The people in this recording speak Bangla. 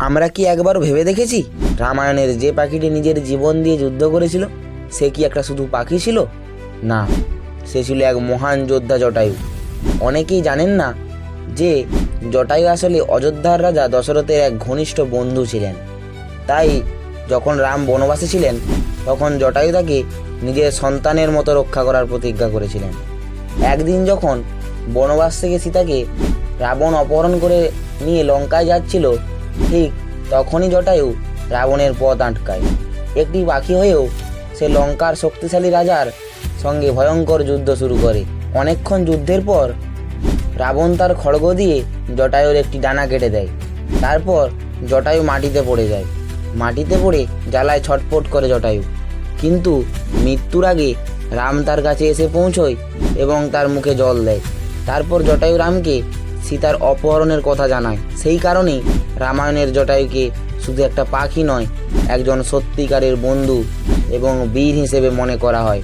আমরা কি একবার ভেবে দেখেছি রামায়ণের যে পাখিটি নিজের জীবন দিয়ে যুদ্ধ করেছিল সে কি একটা শুধু পাখি ছিল? না, সে ছিল এক মহান যোদ্ধা জটায়ু। অনেকেই জানেন না যে জটায়ু আসলে অযোধ্যার রাজা দশরথের এক ঘনিষ্ঠ বন্ধু ছিলেন। তাই যখন রাম বনবাসে ছিলেন তখন জটায়ু তাকে নিজের সন্তানের মতো রক্ষা করার প্রতিজ্ঞা করেছিলেন। একদিন যখন বনবাস থেকে সীতাকে রাবণ অপহরণ করে নিয়ে লঙ্কায় যাচ্ছিল, ঠিক তখনই জটায়ু রাবণের পথ আটকায়। একটি পাখি হয়েও সে লঙ্কার শক্তিশালী রাজার সঙ্গে ভয়ঙ্কর যুদ্ধ শুরু করে। অনেকক্ষণ যুদ্ধের পর রাবণ তার খড়গ দিয়ে জটায়ুর একটি ডানা কেটে দেয়। তারপর জটায়ু মাটিতে পড়ে যায়। মাটিতে পড়ে জ্বালায় ছটফট করে জটায়ু। কিন্তু মৃত্যুর আগে রাম তার কাছে এসে পৌঁছয় এবং তার মুখে জল দেয়। তারপর জটায়ু রামকে সীতার অপহরণের কথা জানায়। সেই কারণেই রামায়ণের জটায়ুকে শুধু একটা পাখি নয়, একজন সত্যিকারের বন্ধু এবং বীর হিসেবে মনে করা হয়।